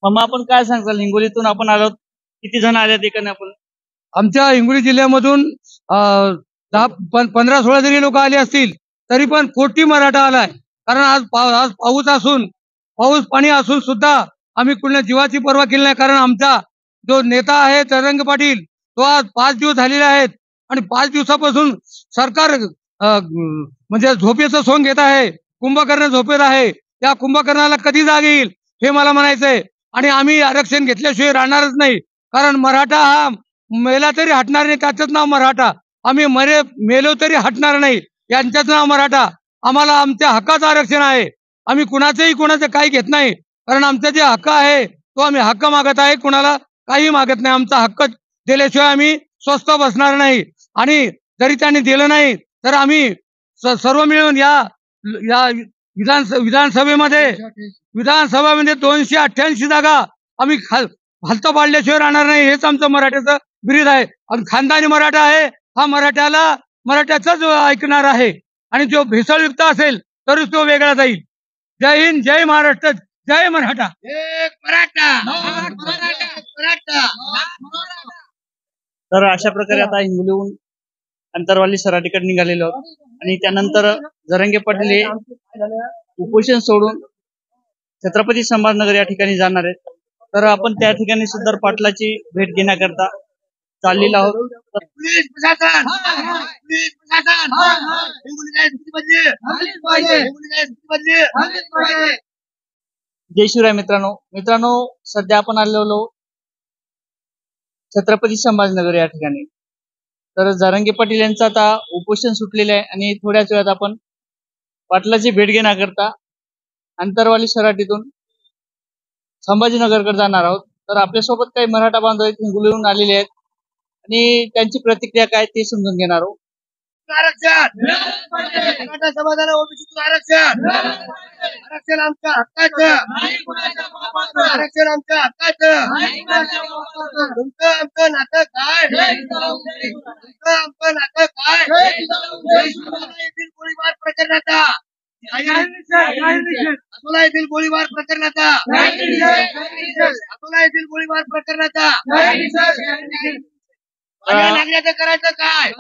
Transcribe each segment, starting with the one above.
मग आपण काय सांगताल, हिंगोलीतून आपण आलो, किती जण आले एकाने आपण? आमच्या हिंगोली जिल्ह्यामधून 15-16 जरी लोक आले असतील तरी पण कोटी मराठा आलाय. कारण आज पाऊस असून पाऊस पाणी असून सुद्धा आम्ही कुठल्या जीवाची पर्वा केली नाही. कारण आमचा जो नेता आहे तरंग पाटील तो आज 5 दिवस झालेले आहेत आणि 5 दिवसापासून सरकार म्हणजे झोपेचं सोंग घेत आहे. कुंभकर्ण झोपेत आहे. त्या कुंभकर्णाला कधी जाग येईल हे मला म्हणायचंय. आणि आम्ही आरक्षण घेतल्याशिवाय राहणारच नाही. कारण मराठा हा मेला तरी हटणार नाही, त्याचंच नाव मराठा. आम्ही मेलो तरी हटणार नाही, यांचंच नाव मराठा. आम्हाला आमच्या हक्काचं आरक्षण आहे. आम्ही कुणाचं काही घेत नाही. कारण आमचा जे हक्क आहे तो आम्ही हक्क मागत आहे, कुणाला काही मागत नाही. आमचा हक्क दिल्याशिवाय आम्ही स्वस्थ बसणार नाही. आणि जरी त्यांनी दिलं नाही तर आम्ही सर्व मिळून या या विधानसभेमध्ये 288 जागा आम्ही खालतं पाडल्याशिवाय राहणार नाही. हेच आमचं मराठ्याचं ब्रीद आहे. आणि खानदानी मराठा आहे हा मराठ्याचाच ऐकणार आहे. आणि जो भेसळयुक्त असेल तरच तो वेगळा जाईल. जय हिंद, जय महाराष्ट्र, जय मराठा. एक मराठा. तर अशा प्रकारे आता हिंगोलीहून अंतरवाली सराटीकडे निघालेलो आहोत. आणि त्यानंतर जरांगे पाटील हे उपोषण सोडून छत्रपती संभाजीनगर या ठिकाणी जाणार आहेत. तर आपण त्या ठिकाणी सुद्धा पाटलाची भेट घेण्याकरता चाललेलो आहोत. पोलीस प्रशासन, पोलीस प्रशासन, हिंगोली काय स्थिती बदली, हिंगोली काय स्थिती बदली. जय शिवराय मित्रांनो, सध्या आपण आलेलो छत्रपती संभाजीनगर या ठिकाणी. तर जरांगे पाटील यांचं आता उपोषण सुटलेलं आहे आणि थोड्याच वेळात आपण पाटलाची भेट घेण्याकरता अंतरवाली सराटीतून संभाजीनगरकडे जाणार आहोत. तर आपल्यासोबत काही मराठा बांधव आहेत, हिंगोलीहून आलेले आहेत आणि त्यांची प्रतिक्रिया काय ते समजून घेणार आहोत. आरक्षण मराठा समाजाला ओबीसीतून आरक्षण, आरक्षण आमच्या हक्काचं, आरक्षण आमच्या हक्काचं. तुमचं आमचं नातं काय, तुमचं आमचं नातं काय. येथील गोळीबार प्रकरणाचा, अकोला येथील गोळीबार प्रकरणाचा, अकोला येथील गोळीबार प्रकरणाचा आल्या नागऱ्याचं करायचं काय,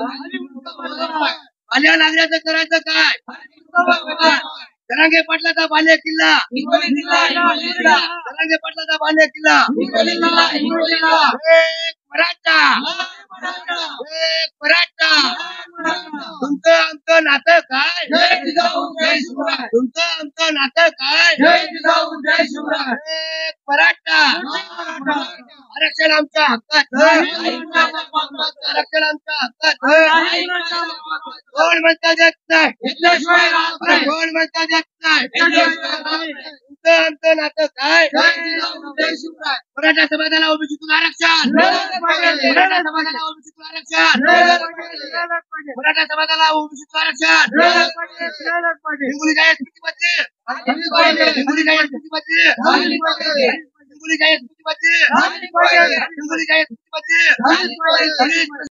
आल्या नागऱ्याचं करायचं काय. जरांगे पाटलाचा बाले किल्ला, जरांगे पाटलाचा बाले किल्ला. एक मराठा, एक मराठा. तुमचं आमचं नातं काय, तुमचं आमचं नातं काय. एक मराठा, आरक्षण आमच्या हक्काचं, आरक्षण आमच्या हक्काचं. कोण म्हणता देत नाही, कोण म्हणता देत नाही. तुमचं आमचं नातं काय. मराठा समाजाला ओबीसीतून आरक्षण, मराठा समाजाला ओबीसीतून आरक्षण, मराठा समाजाला ओबीसीतून आरक्षण. हिंगोली काय स्थिती बदली, हिंगोली काय स्थिती बदली, हिंगोली काय स्थिती बदली, हिंगोली काय स्थिती बदली.